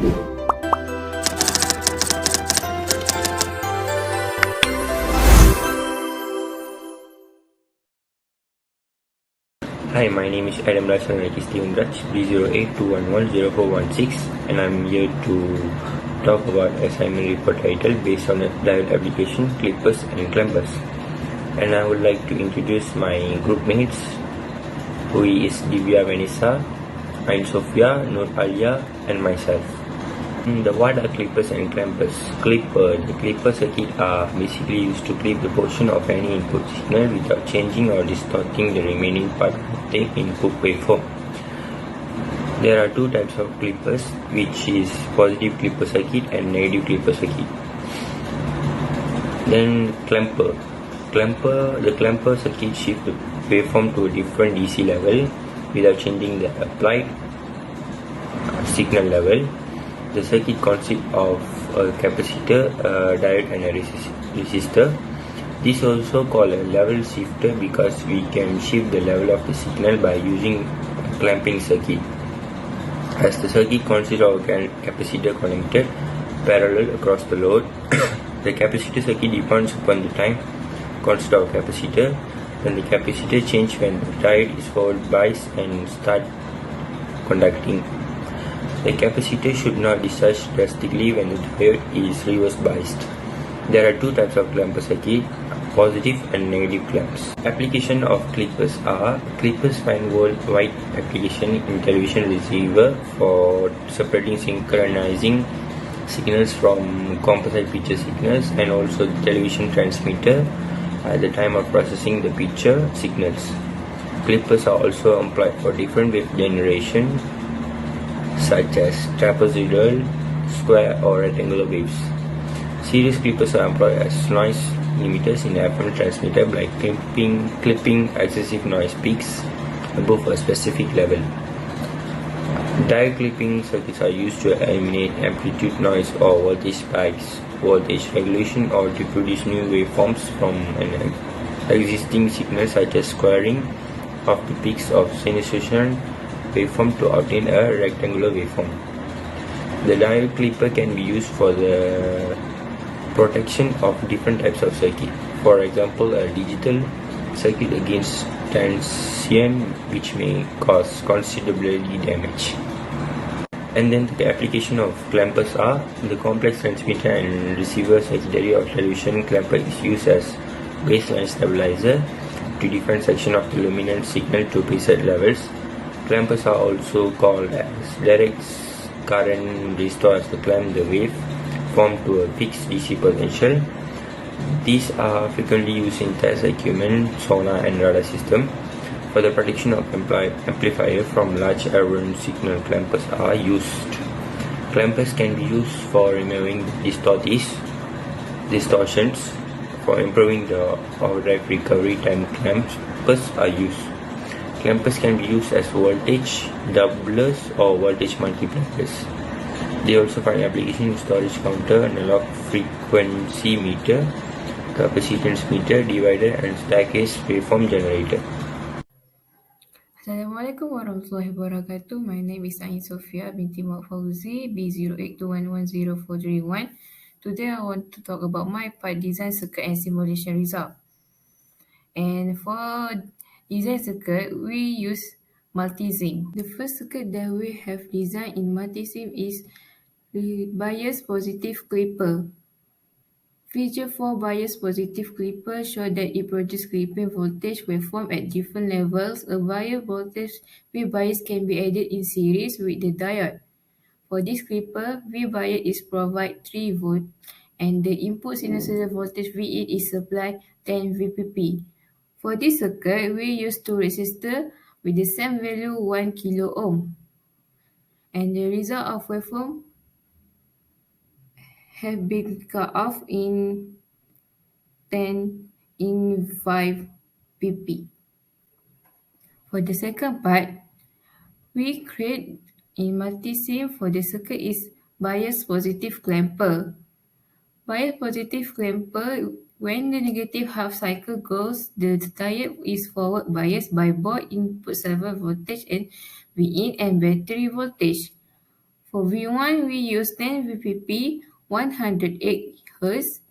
Hi, my name is Adam Rajan Steven Raj, B0821100416, and I'm here to talk about assignment report title based on a diode application, clippers and clampers. And I would like to introduce my group mates, who is Divya Vanessa, Ain Sophia, Nur Alia, and myself. What are clippers and clampers? The clipper circuit are basically used to clip the portion of any input signal without changing or distorting the remaining part of the input waveform. There are two types of clippers, which is positive clipper circuit and negative clipper circuit. Then clamper. The clamper circuit shifts the waveform to a different DC level without changing the applied signal level. The circuit consists of a capacitor, a diode and a resistor. This is also called a level shifter because we can shift the level of the signal by using a clamping circuit. As the circuit consists of a capacitor connected parallel across the load, the capacitor circuit depends upon the time constant of capacitor. Then the capacitor changes when the diode is forward biased and start conducting. The capacitor should not discharge drastically when the diode is reverse biased. There are two types of clamper circuit, positive and negative clamps. Application of clippers are: clippers find worldwide application in television receiver for separating synchronizing signals from composite picture signals, and also the television transmitter at the time of processing the picture signals. Clippers are also employed for different wave generation, such as trapezoidal, square or rectangular waves. Series clippers are employed as noise limiters in FM transmitter by clipping excessive noise peaks above a specific level. Diode clipping circuits are used to eliminate amplitude noise or voltage spikes, voltage regulation, or to produce new waveforms from an existing signal, such as squaring of the peaks of sinusoidal waveform to obtain a rectangular waveform. The diode clipper can be used for the protection of different types of circuit. For example, a digital circuit against transient, which may cause considerably damage. And then the application of clampers are: the complex transmitter and receiver circuitry of television clamper is used as baseline stabilizer to different section of the luminance signal to preset levels. Clampers are also called as direct current restores to clamp the wave form to a fixed DC potential. These are frequently used in test equipment, sonar and radar system. For the protection of amplifier from large error signal, clampers are used. Clampers can be used for removing distortions. For improving the overdrive recovery time, clampers are used. Clampers can be used as voltage doublers or voltage multipliers. They also find application in storage counter, analog frequency meter, capacitance meter, divider, and staircase waveform generator. Assalamualaikum warahmatullahi wabarakatuh. My name is Ain Sophia binti Mak Fauzi, B08211041. Today I want to talk about my part design circuit and simulation result. And for design circuit, we use multi-zinc. The first circuit that we have designed in multi-zinc is the bias positive clipper. Figure 4 bias positive clipper show that it produces clipping voltage waveform at different levels. A bias voltage V bias can be added in series with the diode. For this clipper, V bias is provide 3 volt and the input sinusoidal voltage Vin is supplied 10 VPP. For this circuit, we use two resistors with the same value 1 kilo ohm. And the result of waveform have been cut off in 10 in 5 pp. For the second part, we create a multi-sim for the circuit is bias positive clamper. Bias positive clamper, when the negative half cycle goes, the diode is forward biased by both input server voltage and Vin and battery voltage. For V1, we use 10 VPP, 108 Hz,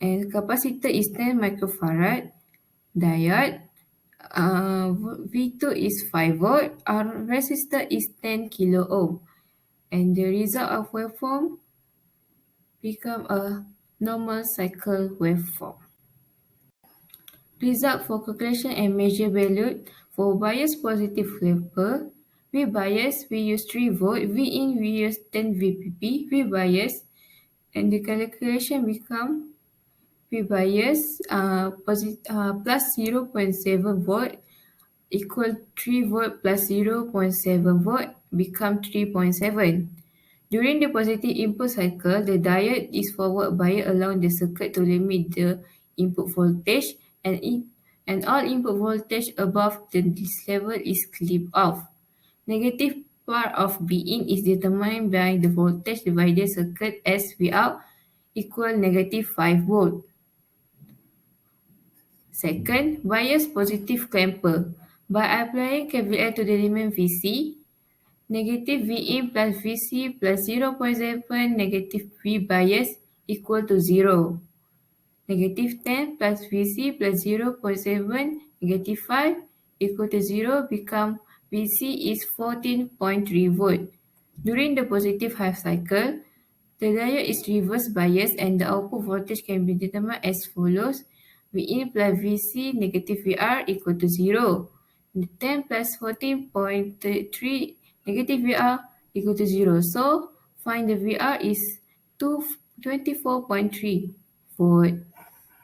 and capacitor is 10 microfarad. Diode, V2 is 5 volt, our resistor is 10 kilo ohm, and the result of waveform become a normal cycle waveform. Result for calculation and measure value for bias positive clamper. V bias, we use 3 volt. V in, we use 10 VPP. V bias, and the calculation become V bias plus 0.7 volt equal 3 volt plus 0.7 volt become 3.7. During the positive input cycle, the diode is forward biased along the circuit to limit the input voltage, and all input voltage above this level is clipped off. Negative part of B in is determined by the voltage divider circuit as V out equal negative 5 volt. Second, bias positive clamper. By applying KVL to the element Vc, negative V in plus Vc plus 0.7 negative V bias equal to 0. Negative 10 plus Vc plus 0.7 negative 5 equal to 0 become Vc is 14.3 volt. During the positive half cycle, the diode is reverse biased and the output voltage can be determined as follows. V in plus Vc negative Vr equal to 0. 10 plus 14.3 negative Vr equal to 0. So, find the Vr is 24.3 volt.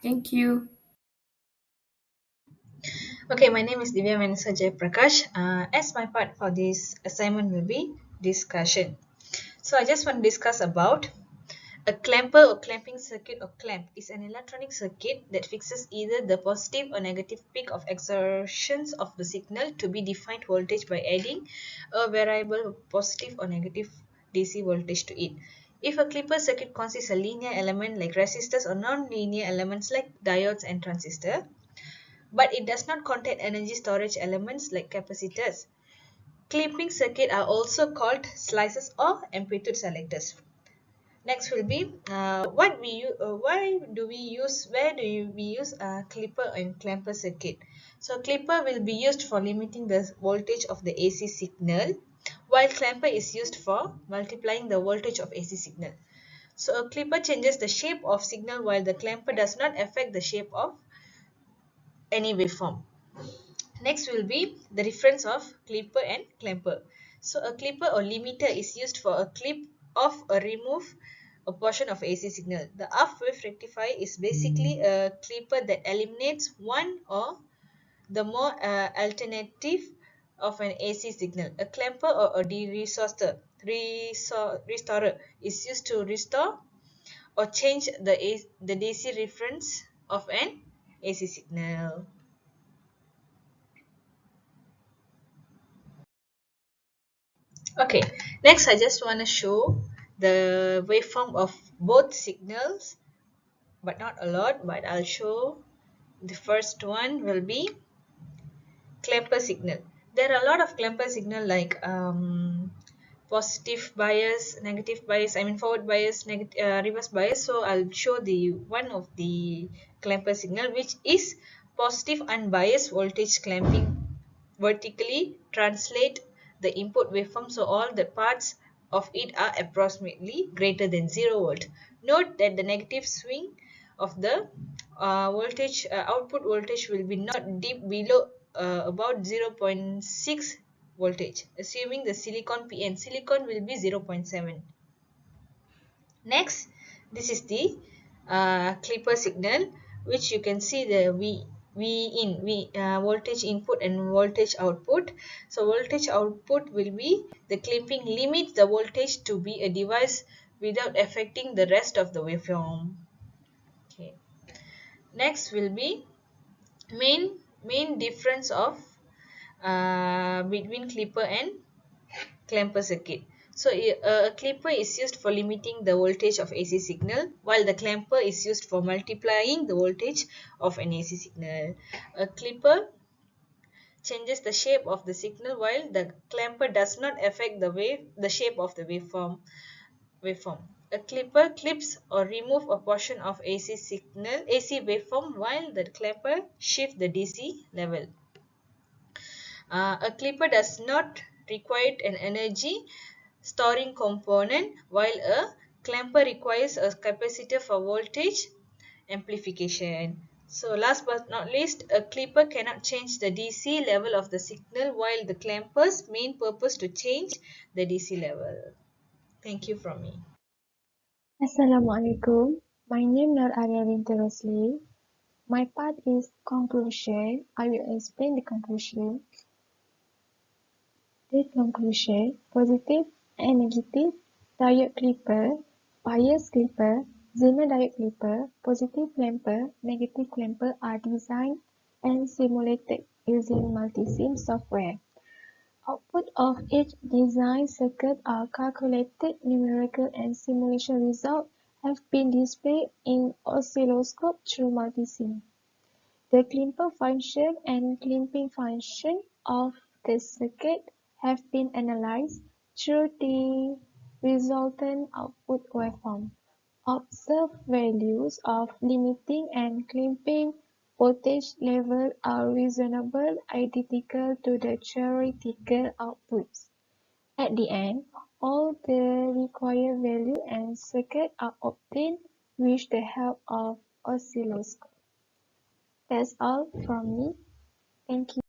Thank you. Okay, my name is Divya Manasa Prakash. As my part for this assignment will be discussion. So I just want to discuss about a clamper or clamping circuit or clamp is an electronic circuit that fixes either the positive or negative peak of exertions of the signal to be defined voltage by adding a variable positive or negative DC voltage to it. If a clipper circuit consists a linear element like resistors or non-linear elements like diodes and transistors, but it does not contain energy storage elements like capacitors. Clipping circuits are also called slices or amplitude selectors. Next will be where do we use a clipper and clamper circuit. So clipper will be used for limiting the voltage of the AC signal, while clamper is used for multiplying the voltage of AC signal. So a clipper changes the shape of signal while the clamper does not affect the shape of any waveform. Next will be the difference of clipper and clamper. So a clipper or limiter is used for a clip off or remove a portion of AC signal. The half wave rectifier is basically a clipper that eliminates one or the more alternative of an AC signal. A clamper or a restorer is used to restore or change the DC reference of an AC signal. Okay, next I just want to show the waveform of both signals, but not a lot, but I'll show the first one will be clamper signal. There are a lot of clamper signal like positive bias, negative bias, I mean forward bias, reverse bias. So I'll show the one of the clamper signal, which is positive unbiased voltage clamping vertically translate the input waveform, so all the parts of it are approximately greater than 0 volt. Note that the negative swing of the output voltage will be not deep below about 0.6 voltage, assuming the silicon PN. Silicon will be 0.7. Next, this is the clipper signal, which you can see the voltage input and voltage output. So voltage output will be the clipping limits the voltage to be a device without affecting the rest of the waveform. Okay. Next will be main difference of between clipper and clamper circuit. So a clipper is used for limiting the voltage of AC signal, while the clamper is used for multiplying the voltage of an AC signal. A clipper changes the shape of the signal, while the clamper does not affect the shape of the waveform. A clipper clips or remove a portion of AC waveform, while the clamper shifts the DC level. A clipper does not require an energy storing component, while a clamper requires a capacitor for voltage amplification. So last but not least, a clipper cannot change the DC level of the signal, while the clamper's main purpose to change the DC level. Thank you from me. Assalamualaikum. My name Nur Arya Binti Rosli. My part is conclusion. I will explain the conclusion. The conclusion: positive and negative diode clipper, bias clipper, Zener diode clipper, positive clamper, negative clamper are designed and simulated using multi-sim software. Output of each design circuit are calculated, numerical and simulation results have been displayed in oscilloscope through multisim. The clamper function and clamping function of the circuit have been analyzed through the resultant output waveform. Observed values of limiting and clamping voltage level are reasonably identical to the theoretical outputs. At the end, all the required value and circuit are obtained with the help of oscilloscope. That's all from me. Thank you.